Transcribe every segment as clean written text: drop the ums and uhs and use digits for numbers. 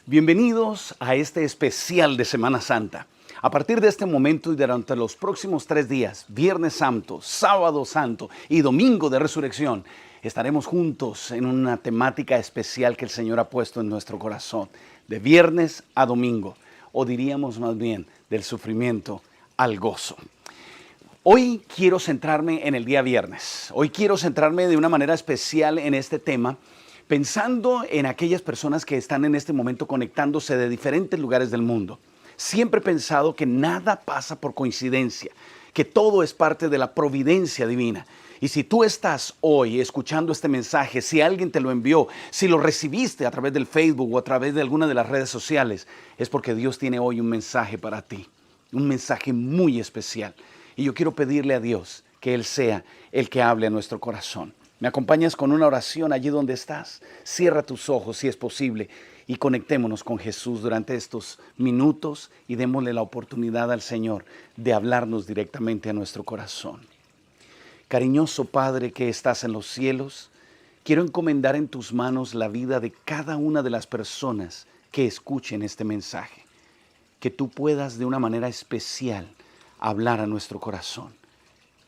Bienvenidos a este especial de Semana Santa. A partir de este momento y durante los próximos 3 días, Viernes Santo, Sábado Santo y Domingo de Resurrección, estaremos juntos en una temática especial que el Señor ha puesto en nuestro corazón, de viernes a domingo, o diríamos más bien del sufrimiento al gozo. Hoy quiero centrarme en el día viernes. Hoy quiero centrarme de una manera especial en este tema, pensando en aquellas personas que están en este momento conectándose de diferentes lugares del mundo. Siempre he pensado que nada pasa por coincidencia, que todo es parte de la providencia divina. Y si tú estás hoy escuchando este mensaje, si alguien te lo envió, si lo recibiste a través del Facebook o a través de alguna de las redes sociales, es porque Dios tiene hoy un mensaje para ti, un mensaje muy especial. Y yo quiero pedirle a Dios que Él sea el que hable a nuestro corazón. ¿Me acompañas con una oración allí donde estás? Cierra tus ojos si es posible y conectémonos con Jesús durante estos minutos y démosle la oportunidad al Señor de hablarnos directamente a nuestro corazón. Cariñoso Padre que estás en los cielos, quiero encomendar en tus manos la vida de cada una de las personas que escuchen este mensaje. Que tú puedas de una manera especial hablar a nuestro corazón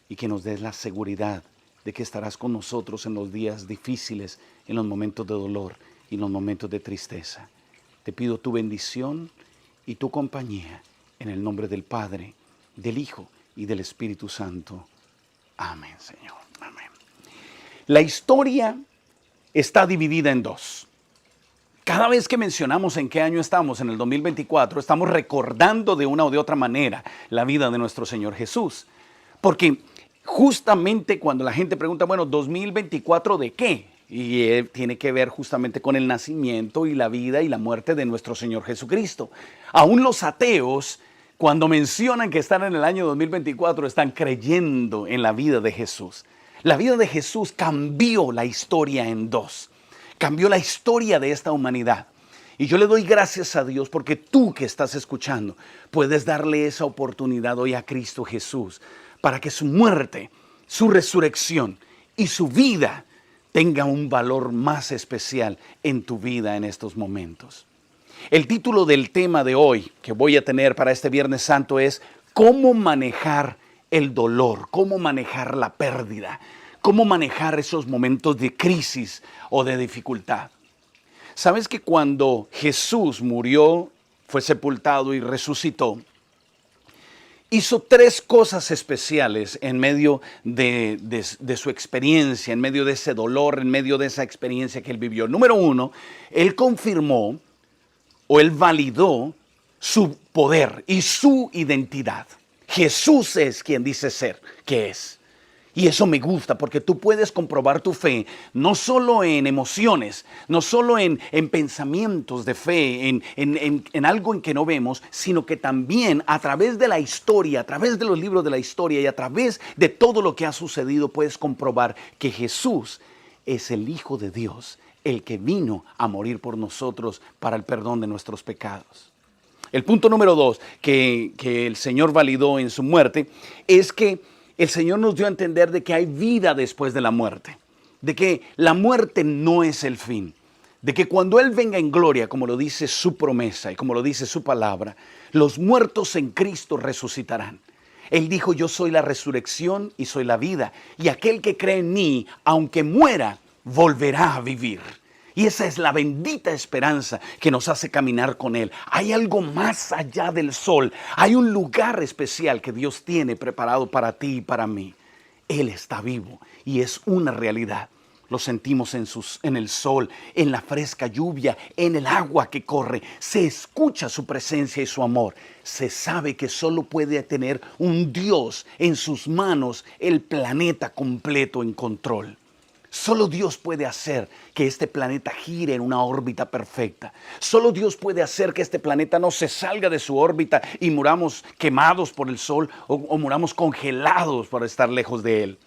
y que nos des la seguridad de que estarás con nosotros en los días difíciles, en los momentos de dolor y en los momentos de tristeza. Te pido tu bendición y tu compañía en el nombre del Padre, del Hijo y del Espíritu Santo. Amén, Señor. Amén. La historia está dividida en dos. Cada vez que mencionamos en qué año estamos, en el 2024, estamos recordando de una o de otra manera la vida de nuestro Señor Jesús. Porque justamente cuando la gente pregunta, bueno, ¿2024 de qué? Y tiene que ver justamente con el nacimiento y la vida y la muerte de nuestro Señor Jesucristo. Aún los ateos, cuando mencionan que están en el año 2024, están creyendo en la vida de Jesús. La vida de Jesús cambió la historia en dos. Cambió la historia de esta humanidad. Y yo le doy gracias a Dios porque tú que estás escuchando puedes darle esa oportunidad hoy a Cristo Jesús para que su muerte, su resurrección y su vida tenga un valor más especial en tu vida en estos momentos. El título del tema de hoy que voy a tener para este Viernes Santo es ¿cómo manejar el dolor? ¿Cómo manejar la pérdida? ¿Cómo manejar esos momentos de crisis o de dificultad? ¿Sabes que cuando Jesús murió, fue sepultado y resucitó, hizo 3 cosas especiales en medio de su experiencia, en medio de ese dolor, en medio de esa experiencia que él vivió? Número 1, él confirmó o él validó su poder y su identidad. Jesús es quien dice ser, que es. Y eso me gusta porque tú puedes comprobar tu fe no solo en emociones, no solo en pensamientos de fe, en algo en que no vemos, sino que también a través de la historia, a través de los libros de la historia y a través de todo lo que ha sucedido puedes comprobar que Jesús es el Hijo de Dios, el que vino a morir por nosotros para el perdón de nuestros pecados. El punto número 2 que el Señor validó en su muerte es que el Señor nos dio a entender de que hay vida después de la muerte, de que la muerte no es el fin, de que cuando Él venga en gloria, como lo dice su promesa y como lo dice su palabra, los muertos en Cristo resucitarán. Él dijo, yo soy la resurrección y soy la vida, y aquel que cree en mí, aunque muera, volverá a vivir. Y esa es la bendita esperanza que nos hace caminar con Él. Hay algo más allá del sol. Hay un lugar especial que Dios tiene preparado para ti y para mí. Él está vivo y es una realidad. Lo sentimos en el sol, en la fresca lluvia, en el agua que corre. Se escucha su presencia y su amor. Se sabe que solo puede tener un Dios en sus manos el planeta completo en control. Solo Dios puede hacer que este planeta gire en una órbita perfecta. Solo Dios puede hacer que este planeta no se salga de su órbita y muramos quemados por el sol o muramos congelados por estar lejos de Él.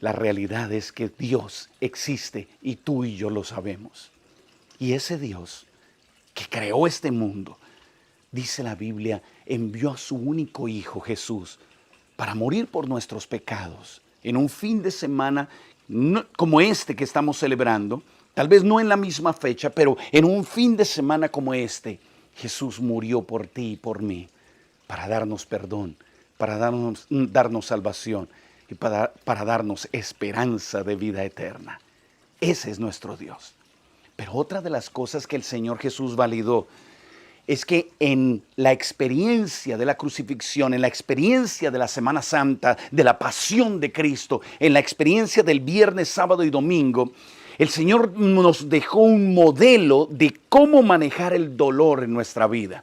La realidad es que Dios existe y tú y yo lo sabemos. Y ese Dios que creó este mundo, dice la Biblia, envió a su único Hijo Jesús para morir por nuestros pecados en un fin de semana como este que estamos celebrando, Tal vez no en la misma fecha, pero en un fin de semana como este, Jesús murió por ti y por mí, para darnos perdón, para darnos salvación y para darnos esperanza de vida eterna. Ese es nuestro Dios. Pero otra de las cosas que el Señor Jesús validó es que en la experiencia de la crucifixión, en la experiencia de la Semana Santa, de la pasión de Cristo, en la experiencia del viernes, sábado y domingo, el Señor nos dejó un modelo de cómo manejar el dolor en nuestra vida,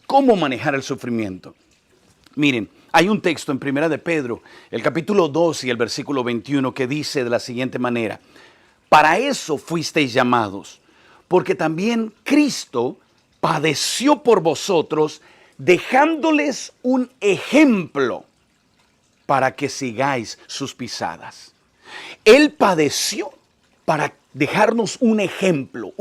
cómo manejar el sufrimiento. Miren, hay un texto en Primera de Pedro, el capítulo 2 y el versículo 21, que dice de la siguiente manera: para eso fuisteis llamados, porque también Cristo padeció por vosotros, dejándoles un ejemplo para que sigáis sus pisadas. Él padeció para dejarnos un ejemplo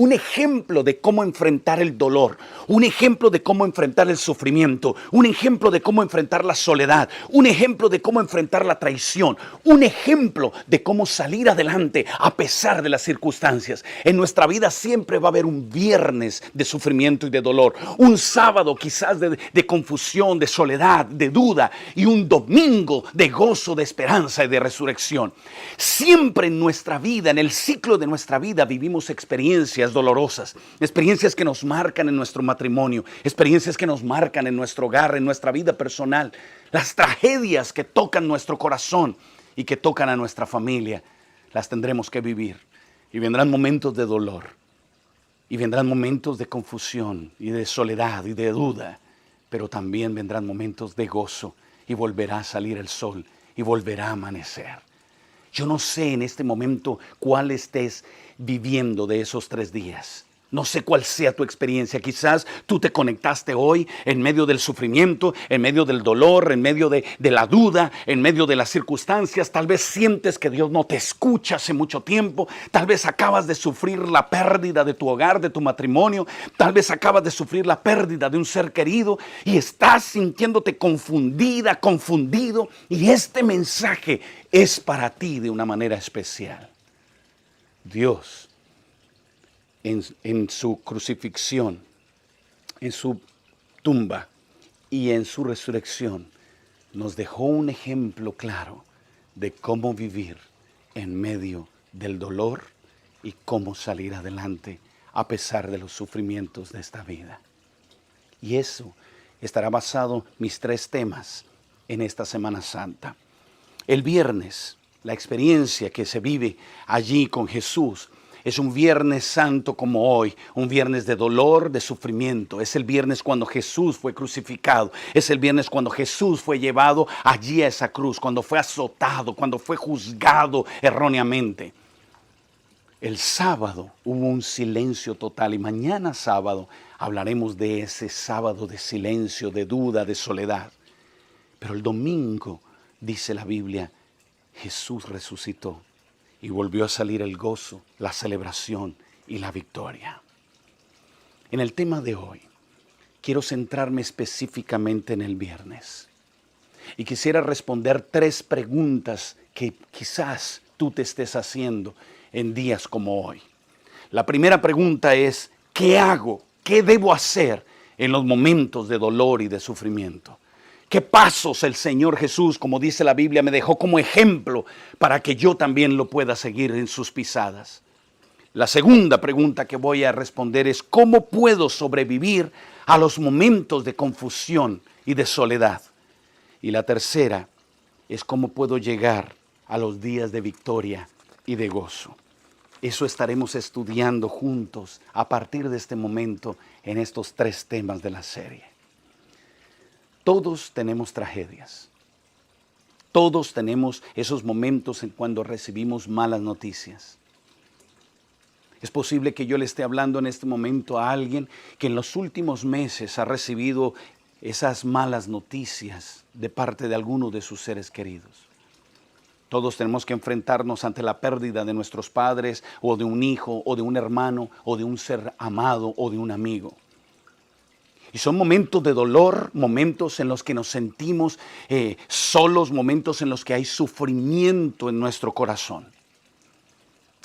de cómo enfrentar el dolor, un ejemplo de cómo enfrentar el sufrimiento, un ejemplo de cómo enfrentar la soledad, un ejemplo de cómo enfrentar la traición, un ejemplo de cómo salir adelante a pesar de las circunstancias. En nuestra vida siempre va a haber un viernes de sufrimiento y de dolor, un sábado quizás de confusión, de soledad, de duda, y un domingo de gozo, de esperanza y de resurrección. Siempre en nuestra vida, en el ciclo de nuestra vida, vivimos experiencias dolorosas, experiencias que nos marcan en nuestro matrimonio, experiencias que nos marcan en nuestro hogar, en nuestra vida personal, las tragedias que tocan nuestro corazón y que tocan a nuestra familia, las tendremos que vivir. Y vendrán momentos de dolor, y vendrán momentos de confusión y de soledad y de duda, pero también vendrán momentos de gozo, y volverá a salir el sol y volverá a amanecer. Yo no sé en este momento cuál estés viviendo de esos 3 días. No sé cuál sea tu experiencia. Quizás tú te conectaste hoy en medio del sufrimiento, en medio del dolor, en medio de la duda, en medio de las circunstancias. Tal vez sientes que Dios no te escucha hace mucho tiempo. Tal vez acabas de sufrir la pérdida de tu hogar, de tu matrimonio. Tal vez acabas de sufrir la pérdida de un ser querido y estás sintiéndote confundida, confundido. Y este mensaje es para ti de una manera especial. Dios, en su crucifixión, en su tumba y en su resurrección, nos dejó un ejemplo claro de cómo vivir en medio del dolor y cómo salir adelante a pesar de los sufrimientos de esta vida. Y eso estará basado mis 3 temas en esta Semana Santa. El viernes, la experiencia que se vive allí con Jesús, es un viernes santo como hoy, un viernes de dolor, de sufrimiento. Es el viernes cuando Jesús fue crucificado. Es el viernes cuando Jesús fue llevado allí a esa cruz, cuando fue azotado, cuando fue juzgado erróneamente. El sábado hubo un silencio total y mañana sábado hablaremos de ese sábado de silencio, de duda, de soledad. Pero el domingo, dice la Biblia, Jesús resucitó y volvió a salir el gozo, la celebración y la victoria. En el tema de hoy, quiero centrarme específicamente en el viernes. Y quisiera responder 3 preguntas que quizás tú te estés haciendo en días como hoy. La primera pregunta es, ¿qué hago? ¿Qué debo hacer en los momentos de dolor y de sufrimiento? ¿Qué pasos el Señor Jesús, como dice la Biblia, me dejó como ejemplo para que yo también lo pueda seguir en sus pisadas? La segunda pregunta que voy a responder es, ¿cómo puedo sobrevivir a los momentos de confusión y de soledad? Y la tercera es, ¿cómo puedo llegar a los días de victoria y de gozo? Eso estaremos estudiando juntos a partir de este momento en estos 3 temas de la serie. Todos tenemos tragedias. Todos tenemos esos momentos en cuando recibimos malas noticias. Es posible que yo le esté hablando en este momento a alguien que en los últimos meses ha recibido esas malas noticias de parte de alguno de sus seres queridos. Todos tenemos que enfrentarnos ante la pérdida de nuestros padres, o de un hijo, o de un hermano, o de un ser amado, o de un amigo. Y son momentos de dolor, momentos en los que nos sentimos solos, momentos en los que hay sufrimiento en nuestro corazón.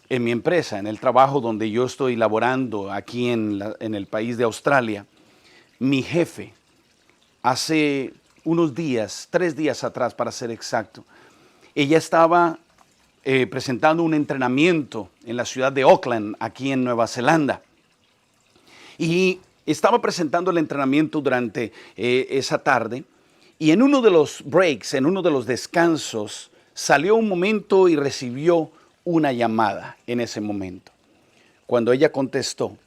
En mi empresa, en el trabajo donde yo estoy laborando aquí en el país de Australia, mi jefe, hace unos días, 3 días atrás para ser exacto, ella estaba presentando un entrenamiento en la ciudad de Auckland, aquí en Nueva Zelanda. Y estaba presentando el entrenamiento durante esa tarde, y en uno de los breaks, en uno de los descansos, salió un momento y recibió una llamada en ese momento. Cuando ella contestó,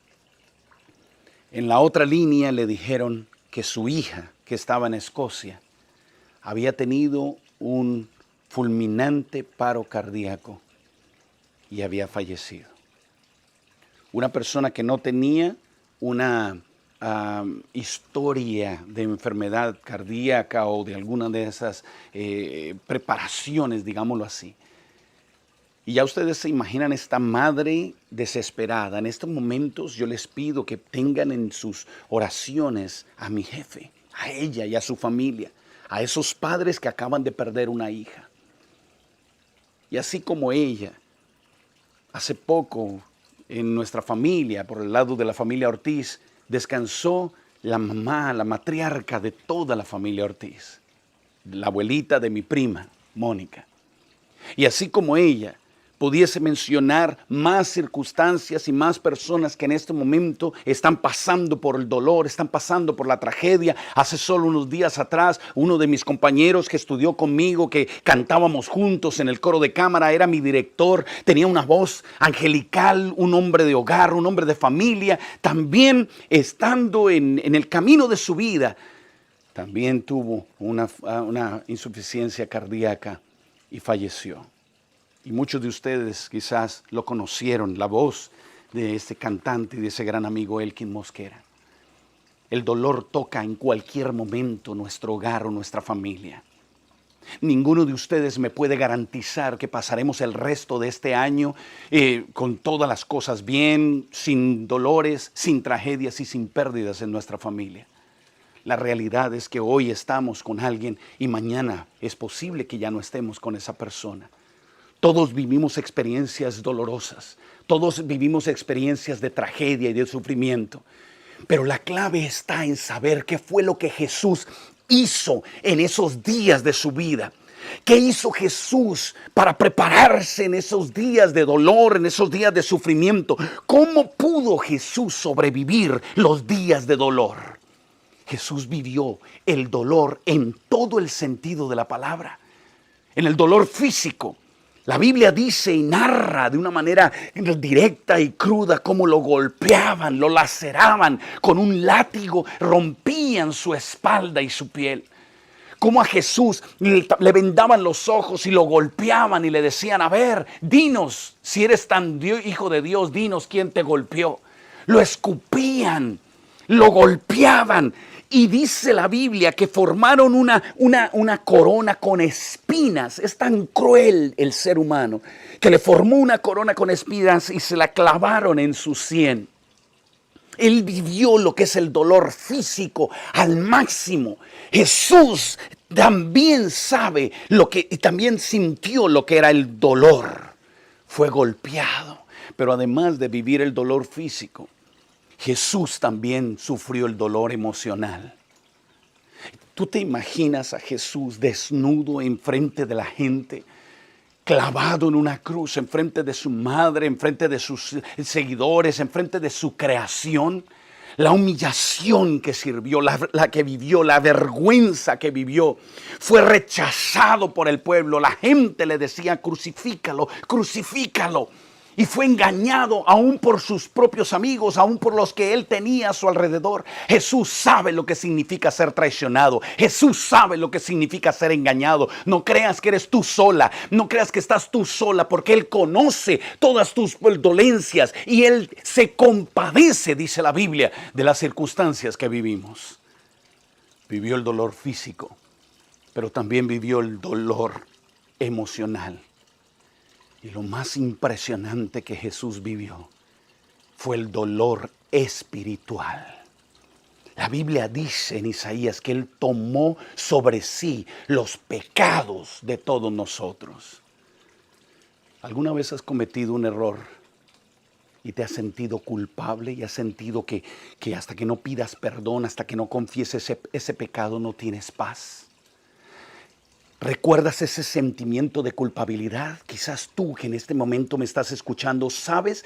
en la otra línea le dijeron que su hija, que estaba en Escocia, había tenido un fulminante paro cardíaco y había fallecido. Una persona que no tenía una historia de enfermedad cardíaca o de alguna de esas preparaciones, digámoslo así. Y ya ustedes se imaginan esta madre desesperada. En estos momentos yo les pido que tengan en sus oraciones a mi jefe, a ella y a su familia, a esos padres que acaban de perder una hija. Y así como ella, hace poco en nuestra familia, por el lado de la familia Ortiz, descansó la mamá, la matriarca de toda la familia Ortiz, la abuelita de mi prima, Mónica. Y así como ella, pudiese mencionar más circunstancias y más personas que en este momento están pasando por el dolor, están pasando por la tragedia. Hace solo unos días atrás, uno de mis compañeros que estudió conmigo, que cantábamos juntos en el coro de cámara, era mi director, tenía una voz angelical, un hombre de hogar, un hombre de familia. También estando en el camino de su vida, también tuvo una insuficiencia cardíaca y falleció. Y muchos de ustedes quizás lo conocieron, la voz de este cantante y de ese gran amigo Elkin Mosquera. El dolor toca en cualquier momento nuestro hogar o nuestra familia. Ninguno de ustedes me puede garantizar que pasaremos el resto de este año con todas las cosas bien, sin dolores, sin tragedias y sin pérdidas en nuestra familia. La realidad es que hoy estamos con alguien y mañana es posible que ya no estemos con esa persona. Todos vivimos experiencias dolorosas, todos vivimos experiencias de tragedia y de sufrimiento. Pero la clave está en saber qué fue lo que Jesús hizo en esos días de su vida. ¿Qué hizo Jesús para prepararse en esos días de dolor, en esos días de sufrimiento? ¿Cómo pudo Jesús sobrevivir los días de dolor? Jesús vivió el dolor en todo el sentido de la palabra. En el dolor físico. La Biblia dice y narra de una manera directa y cruda cómo lo golpeaban, lo laceraban con un látigo, rompían su espalda y su piel. Cómo a Jesús le vendaban los ojos y lo golpeaban y le decían, a ver, dinos, si eres tan hijo de Dios, dinos quién te golpeó. Lo escupían, lo golpeaban. Y dice la Biblia que formaron una corona con espinas. Es tan cruel el ser humano que le formó una corona con espinas y se la clavaron en su sien. Él vivió lo que es el dolor físico al máximo. Jesús también sabe y también sintió lo que era el dolor. Fue golpeado, pero además de vivir el dolor físico, Jesús también sufrió el dolor emocional. ¿Tú te imaginas a Jesús desnudo enfrente de la gente, clavado en una cruz, enfrente de su madre, enfrente de sus seguidores, enfrente de su creación? La humillación que sirvió, la que vivió, la vergüenza que vivió. Fue rechazado por el pueblo. La gente le decía, crucifícalo, crucifícalo. Y fue engañado aún por sus propios amigos, aún por los que él tenía a su alrededor. Jesús sabe lo que significa ser traicionado. Jesús sabe lo que significa ser engañado. No creas que eres tú sola. No creas que estás tú sola, porque Él conoce todas tus dolencias y Él se compadece, dice la Biblia, de las circunstancias que vivimos. Vivió el dolor físico, pero también vivió el dolor emocional. Y lo más impresionante que Jesús vivió fue el dolor espiritual. La Biblia dice en Isaías que Él tomó sobre sí los pecados de todos nosotros. ¿Alguna vez has cometido un error y te has sentido culpable y has sentido que hasta que no pidas perdón, hasta que no confieses ese pecado, no tienes paz? ¿Recuerdas ese sentimiento de culpabilidad? Quizás tú que en este momento me estás escuchando, sabes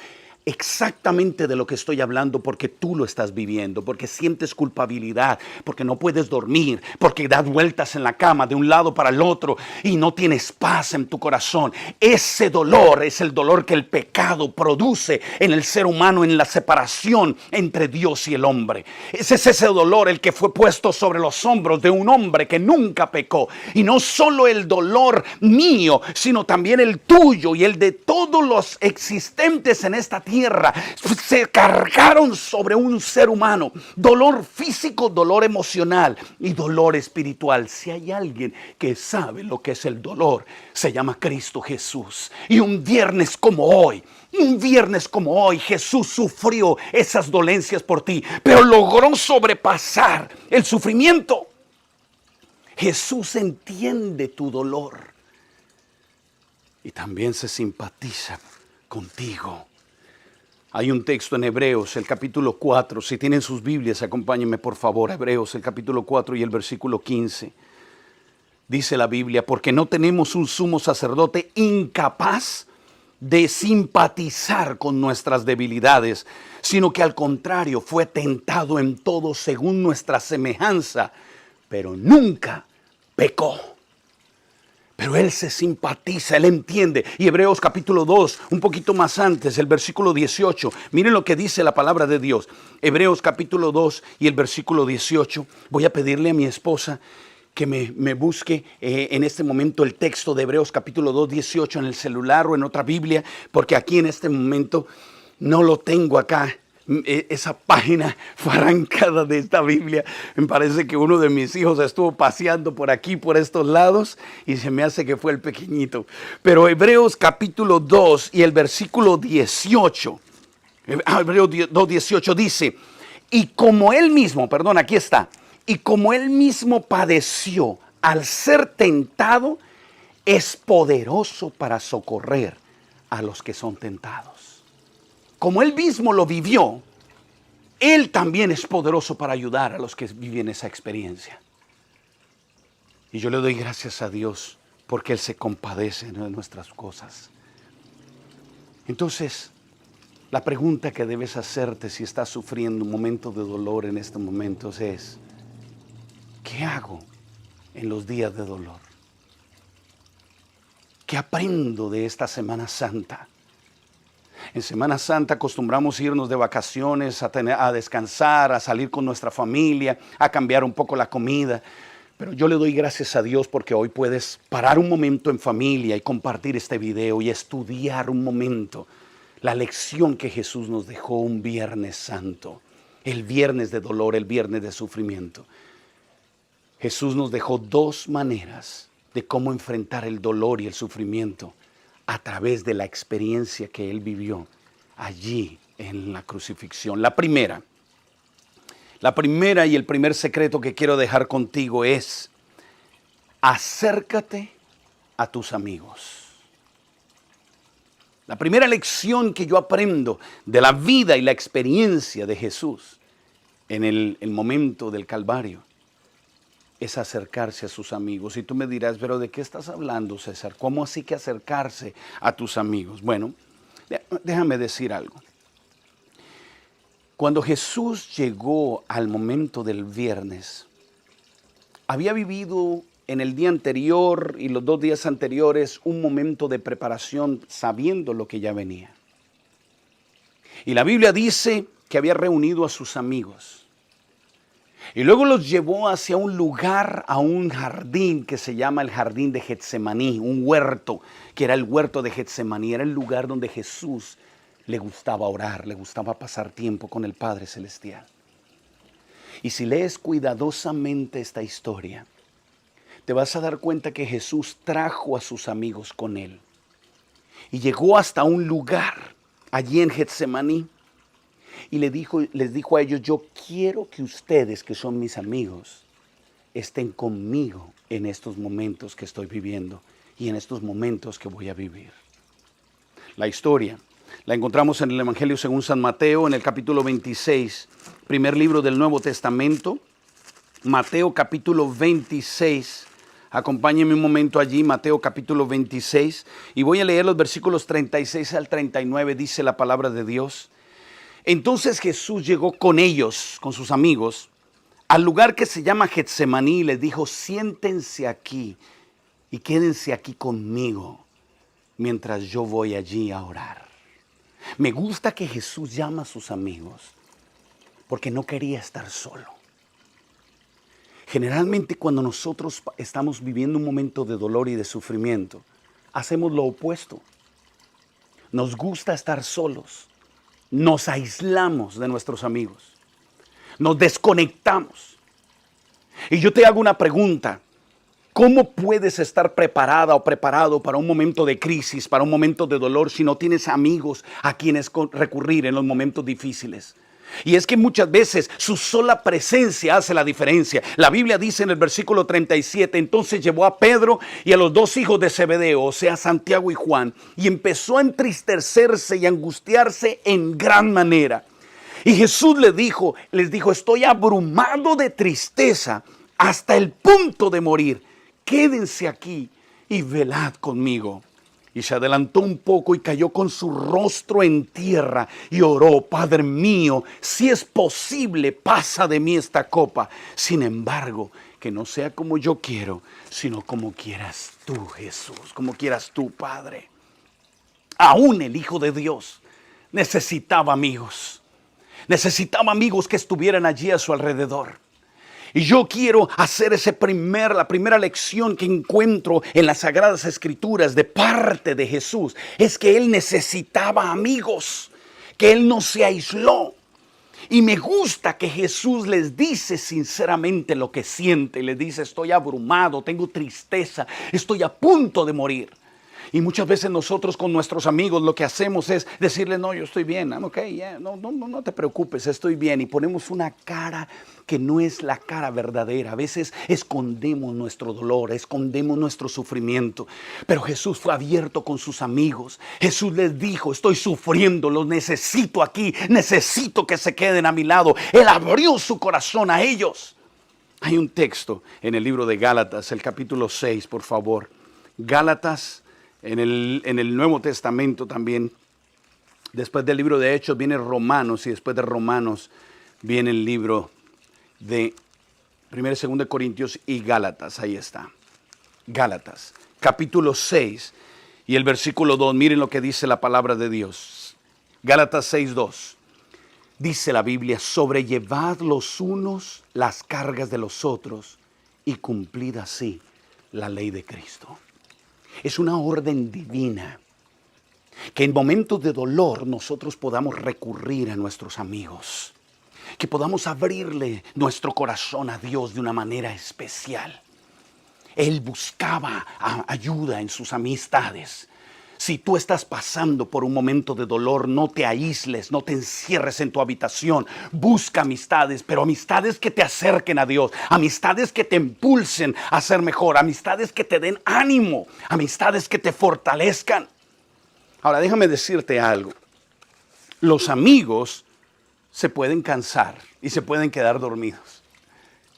exactamente de lo que estoy hablando porque tú lo estás viviendo, porque sientes culpabilidad, porque no puedes dormir, porque das vueltas en la cama de un lado para el otro y no tienes paz en tu corazón. Ese dolor es el dolor que el pecado produce en el ser humano, en la separación entre Dios y el hombre. Es ese dolor el que fue puesto sobre los hombros de un hombre que nunca pecó. Y no solo el dolor mío, sino también el tuyo y el de todos los existentes en esta tierra se cargaron sobre un ser humano. Dolor físico, dolor emocional y dolor espiritual. Si hay alguien que sabe lo que es el dolor, se llama Cristo Jesús. Y un viernes como hoy, Jesús sufrió esas dolencias por ti, pero logró sobrepasar el sufrimiento. Jesús entiende tu dolor y también se simpatiza contigo. Hay un texto en Hebreos, el capítulo 4. Si tienen sus Biblias, acompáñenme por favor. Hebreos, el capítulo 4 y el versículo 15. Dice la Biblia, porque no tenemos un sumo sacerdote incapaz de simpatizar con nuestras debilidades, sino que al contrario fue tentado en todo según nuestra semejanza, pero nunca pecó. Pero Él se simpatiza, Él entiende. Y Hebreos capítulo 2, un poquito más antes, el versículo 18. Miren lo que dice la palabra de Dios. Hebreos capítulo 2 y el versículo 18. Voy a pedirle a mi esposa que me busque en este momento el texto de Hebreos capítulo 2, 18 en el celular o en otra Biblia, porque aquí en este momento no lo tengo acá. Esa página fue arrancada de esta Biblia. Me parece que uno de mis hijos estuvo paseando por aquí, por estos lados, y se me hace que fue el pequeñito. Pero Hebreos capítulo 2 y el versículo 18, Hebreos 2, 18 dice, y como él mismo, perdón, aquí está, y como él mismo padeció al ser tentado, es poderoso para socorrer a los que son tentados. Como Él mismo lo vivió, Él también es poderoso para ayudar a los que viven esa experiencia. Y yo le doy gracias a Dios porque Él se compadece de nuestras cosas. Entonces, la pregunta que debes hacerte si estás sufriendo un momento de dolor en estos momentos es, ¿qué hago en los días de dolor? ¿Qué aprendo de esta Semana Santa? En Semana Santa acostumbramos irnos de vacaciones, a descansar, a salir con nuestra familia, a cambiar un poco la comida. Pero yo le doy gracias a Dios porque hoy puedes parar un momento en familia y compartir este video y estudiar un momento la lección que Jesús nos dejó un Viernes Santo, el viernes de dolor, el viernes de sufrimiento. Jesús nos dejó dos maneras de cómo enfrentar el dolor y el sufrimiento a través de la experiencia que Él vivió allí en la crucifixión. La primera y el primer secreto que quiero dejar contigo es, acércate a tus amigos. La primera lección que yo aprendo de la vida y la experiencia de Jesús en el momento del Calvario es acercarse a sus amigos. Y tú me dirás, pero ¿de qué estás hablando, César? ¿Cómo así que acercarse a tus amigos? Bueno, déjame decir algo. Cuando Jesús llegó al momento del viernes, había vivido en el día anterior y los 2 días anteriores un momento de preparación sabiendo lo que ya venía. Y la Biblia dice que había reunido a sus amigos. Y luego los llevó hacia un lugar, a un jardín que se llama el jardín de Getsemaní, un huerto, que era el huerto de Getsemaní, era el lugar donde Jesús le gustaba orar, le gustaba pasar tiempo con el Padre Celestial. Y si lees cuidadosamente esta historia, te vas a dar cuenta que Jesús trajo a sus amigos con él. Y llegó hasta un lugar, allí en Getsemaní, y les dijo a ellos, yo quiero que ustedes, que son mis amigos, estén conmigo en estos momentos que estoy viviendo y en estos momentos que voy a vivir. La historia la encontramos en el Evangelio según San Mateo, en el capítulo 26, primer libro del Nuevo Testamento. Mateo capítulo 26. Acompáñenme un momento allí, Mateo capítulo 26, y voy a leer los versículos 36 al 39, dice la palabra de Dios. Entonces Jesús llegó con ellos, con sus amigos, al lugar que se llama Getsemaní, y les dijo: siéntense aquí y quédense aquí conmigo mientras yo voy allí a orar. Me gusta que Jesús llama a sus amigos porque no quería estar solo. Generalmente cuando nosotros estamos viviendo un momento de dolor y de sufrimiento, hacemos lo opuesto. Nos gusta estar solos, nos aislamos de nuestros amigos, nos desconectamos. Y yo te hago una pregunta: ¿cómo puedes estar preparada o preparado para un momento de crisis, para un momento de dolor, si no tienes amigos a quienes recurrir en los momentos difíciles? Y es que muchas veces su sola presencia hace la diferencia. La Biblia dice en el versículo 37, entonces llevó a Pedro y a los dos hijos de Zebedeo, o sea, Santiago y Juan, y empezó a entristecerse y a angustiarse en gran manera. Y Jesús les dijo, estoy abrumado de tristeza hasta el punto de morir. Quédense aquí y velad conmigo. Y se adelantó un poco y cayó con su rostro en tierra y oró: Padre mío, si es posible, pasa de mí esta copa. Sin embargo, que no sea como yo quiero, sino como quieras tú, Jesús, como quieras tú, Padre. Aún el Hijo de Dios necesitaba amigos. Necesitaba amigos que estuvieran allí a su alrededor. Y yo quiero hacer la primera lección que encuentro en las Sagradas Escrituras de parte de Jesús. Es que Él necesitaba amigos, que Él no se aisló. Y me gusta que Jesús les dice sinceramente lo que siente. Les dice: estoy abrumado, tengo tristeza, estoy a punto de morir. Y muchas veces nosotros con nuestros amigos lo que hacemos es decirle: no, yo estoy bien, I'm okay, yeah, no te preocupes, estoy bien. Y ponemos una cara que no es la cara verdadera. A veces escondemos nuestro dolor, escondemos nuestro sufrimiento. Pero Jesús fue abierto con sus amigos. Jesús les dijo: estoy sufriendo, los necesito aquí, necesito que se queden a mi lado. Él abrió su corazón a ellos. Hay un texto en el libro de Gálatas, el capítulo 6, por favor. Gálatas. En el Nuevo Testamento también, después del libro de Hechos viene Romanos, y después de Romanos viene el libro de 1 y 2 de Corintios y Gálatas. Ahí está, Gálatas, capítulo 6 y el versículo 2. Miren lo que dice la palabra de Dios. Gálatas 6:2. Dice la Biblia: sobrellevad los unos las cargas de los otros y cumplid así la ley de Cristo. Es una orden divina que en momentos de dolor nosotros podamos recurrir a nuestros amigos, que podamos abrirle nuestro corazón a Dios de una manera especial. Él buscaba ayuda en sus amistades. Si tú estás pasando por un momento de dolor, no te aísles, no te encierres en tu habitación. Busca amistades, pero amistades que te acerquen a Dios, amistades que te impulsen a ser mejor, amistades que te den ánimo, amistades que te fortalezcan. Ahora, déjame decirte algo. Los amigos se pueden cansar y se pueden quedar dormidos,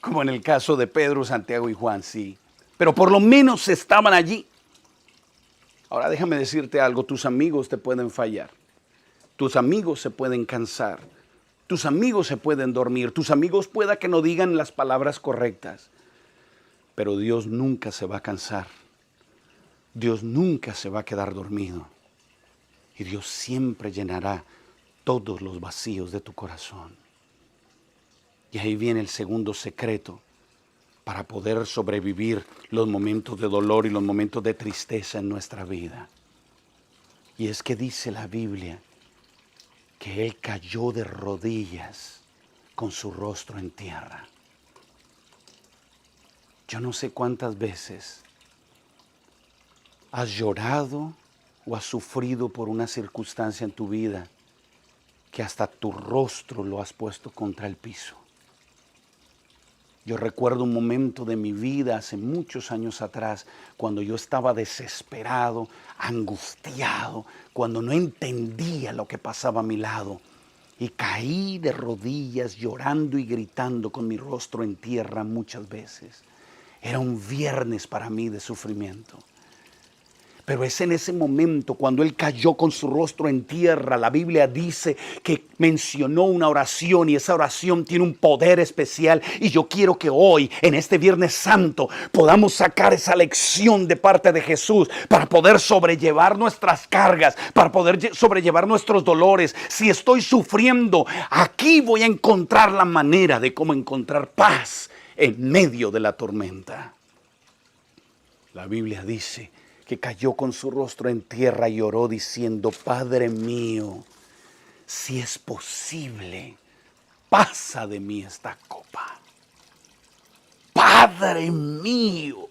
como en el caso de Pedro, Santiago y Juan, sí. Pero por lo menos estaban allí. Ahora déjame decirte algo: tus amigos te pueden fallar, tus amigos se pueden cansar, tus amigos se pueden dormir, tus amigos pueda que no digan las palabras correctas, pero Dios nunca se va a cansar, Dios nunca se va a quedar dormido, y Dios siempre llenará todos los vacíos de tu corazón. Y ahí viene el segundo secreto para poder sobrevivir los momentos de dolor y los momentos de tristeza en nuestra vida. Y es que dice la Biblia que Él cayó de rodillas con su rostro en tierra. Yo no sé cuántas veces has llorado o has sufrido por una circunstancia en tu vida que hasta tu rostro lo has puesto contra el piso. Yo recuerdo un momento de mi vida hace muchos años atrás, cuando yo estaba desesperado, angustiado, cuando no entendía lo que pasaba a mi lado. Y caí de rodillas llorando y gritando con mi rostro en tierra muchas veces. Era un viernes para mí de sufrimiento. Pero es en ese momento cuando él cayó con su rostro en tierra. La Biblia dice que mencionó una oración y esa oración tiene un poder especial. Y yo quiero que hoy, en este Viernes Santo, podamos sacar esa lección de parte de Jesús para poder sobrellevar nuestras cargas, para poder sobrellevar nuestros dolores. Si estoy sufriendo, aquí voy a encontrar la manera de cómo encontrar paz en medio de la tormenta. La Biblia dice que cayó con su rostro en tierra y oró diciendo: Padre mío, si es posible, pasa de mí esta copa. Padre mío,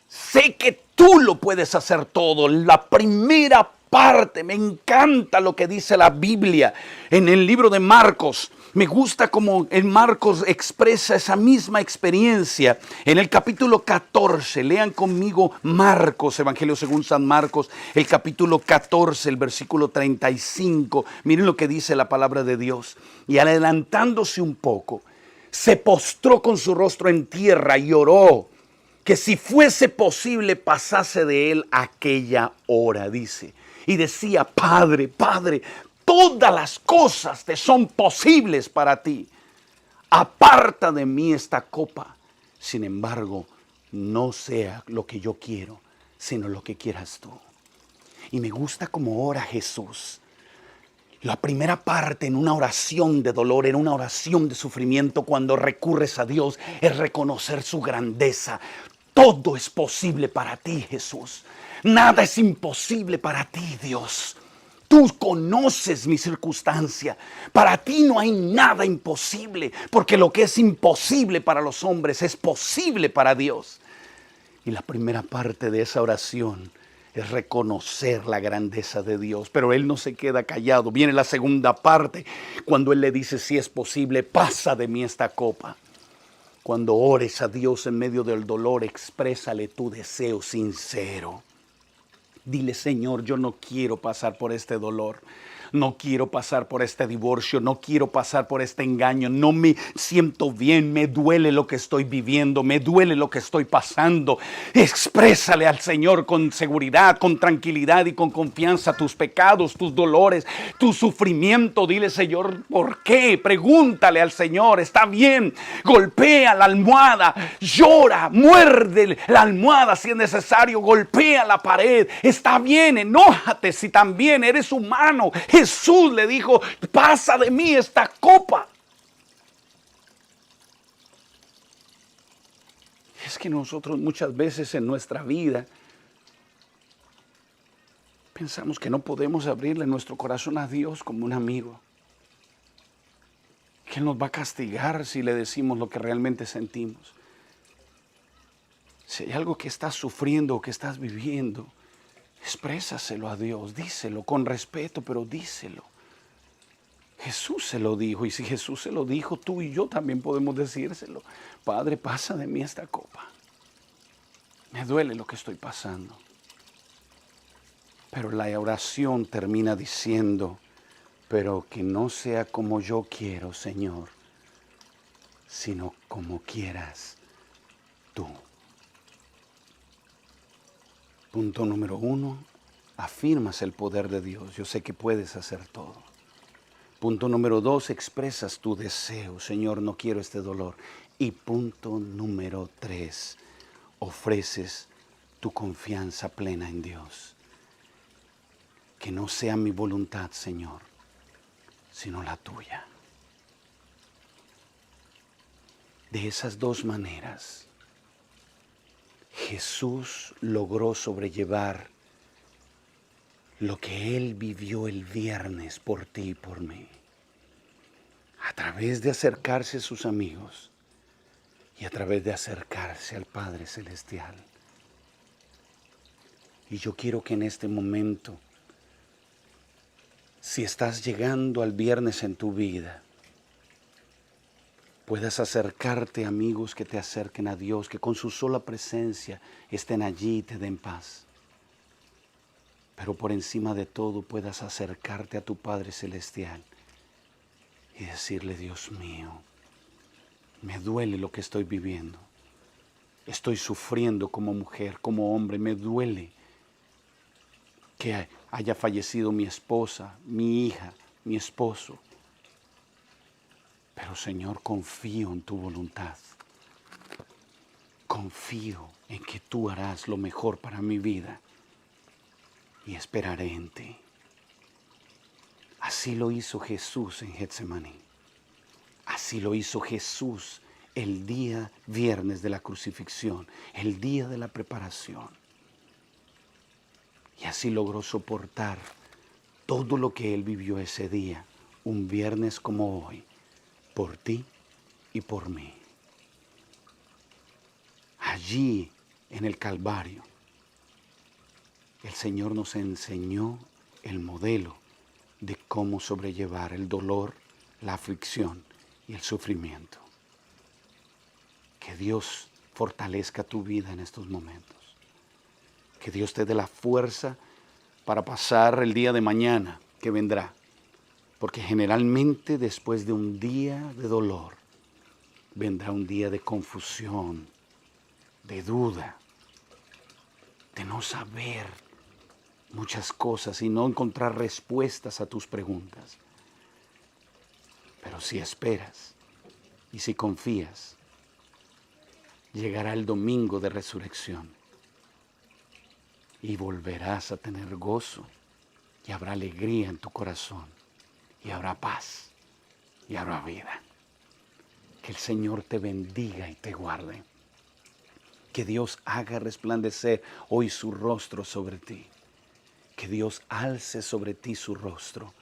sé que tú lo puedes hacer todo. La primera parte, me encanta lo que dice la Biblia en el libro de Marcos. Me gusta cómo en Marcos expresa esa misma experiencia. En el capítulo 14, lean conmigo Marcos, Evangelio según San Marcos, el capítulo 14, el versículo 35. Miren lo que dice la palabra de Dios. Y adelantándose un poco, se postró con su rostro en tierra y oró que si fuese posible pasase de él aquella hora, dice. Y decía: Padre, Padre, todas las cosas te son posibles para ti. Aparta de mí esta copa. Sin embargo, no sea lo que yo quiero, sino lo que quieras tú. Y me gusta cómo ora Jesús. La primera parte en una oración de dolor, en una oración de sufrimiento, cuando recurres a Dios, es reconocer su grandeza. Todo es posible para ti, Jesús. Nada es imposible para ti, Dios. Tú conoces mi circunstancia. Para ti no hay nada imposible, porque lo que es imposible para los hombres es posible para Dios. Y la primera parte de esa oración es reconocer la grandeza de Dios. Pero él no se queda callado. Viene la segunda parte, cuando él le dice: si es posible, pasa de mí esta copa. Cuando ores a Dios en medio del dolor, exprésale tu deseo sincero. Dile: Señor, yo no quiero pasar por este dolor. No quiero pasar por este divorcio, no quiero pasar por este engaño, no me siento bien, me duele lo que estoy viviendo, me duele lo que estoy pasando. Exprésale al Señor con seguridad, con tranquilidad y con confianza tus pecados, tus dolores, tu sufrimiento. Dile: Señor, ¿por qué? Pregúntale al Señor. Está bien, golpea la almohada, llora, muerde la almohada si es necesario, golpea la pared. Está bien, enójate si también eres humano. Jesús le dijo: pasa de mí esta copa. Es que nosotros muchas veces en nuestra vida pensamos que no podemos abrirle nuestro corazón a Dios como un amigo. Que Él nos va a castigar si le decimos lo que realmente sentimos. Si hay algo que estás sufriendo o que estás viviendo, exprésaselo a Dios, díselo con respeto, pero díselo. Jesús se lo dijo, y si Jesús se lo dijo, tú y yo también podemos decírselo. Padre, pasa de mí esta copa. Me duele lo que estoy pasando. Pero la oración termina diciendo: pero que no sea como yo quiero, Señor, sino como quieras tú. Punto número 1, afirmas el poder de Dios. Yo sé que puedes hacer todo. Punto número 2, expresas tu deseo. Señor, no quiero este dolor. Y punto número 3, ofreces tu confianza plena en Dios. Que no sea mi voluntad, Señor, sino la tuya. De esas dos maneras, Jesús logró sobrellevar lo que Él vivió el viernes por ti y por mí. A través de acercarse a sus amigos y a través de acercarse al Padre Celestial. Y yo quiero que en este momento, si estás llegando al viernes en tu vida, puedas acercarte, amigos que te acerquen a Dios, que con su sola presencia estén allí y te den paz. Pero por encima de todo puedas acercarte a tu Padre Celestial y decirle: Dios mío, me duele lo que estoy viviendo. Estoy sufriendo como mujer, como hombre, me duele que haya fallecido mi esposa, mi hija, mi esposo. Pero Señor, confío en tu voluntad. Confío en que tú harás lo mejor para mi vida y esperaré en ti. Así lo hizo Jesús en Getsemaní. Así lo hizo Jesús el día viernes de la crucifixión, el día de la preparación. Y así logró soportar todo lo que Él vivió ese día, un viernes como hoy, por ti y por mí. Allí en el Calvario, el Señor nos enseñó el modelo de cómo sobrellevar el dolor, la aflicción y el sufrimiento. Que Dios fortalezca tu vida en estos momentos. Que Dios te dé la fuerza para pasar el día de mañana que vendrá. Porque generalmente después de un día de dolor, vendrá un día de confusión, de duda, de no saber muchas cosas y no encontrar respuestas a tus preguntas. Pero si esperas y si confías, llegará el domingo de resurrección y volverás a tener gozo y habrá alegría en tu corazón y habrá paz y habrá vida. Que el Señor te bendiga y te guarde. Que Dios haga resplandecer hoy su rostro sobre ti. Que Dios alce sobre ti su rostro,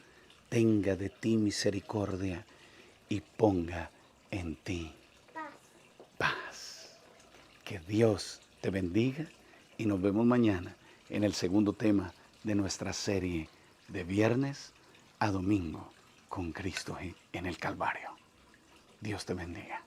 tenga de ti misericordia y ponga en ti paz. Que Dios te bendiga y nos vemos mañana en el segundo tema de nuestra serie de viernes a domingo con Cristo en el Calvario. Dios te bendiga.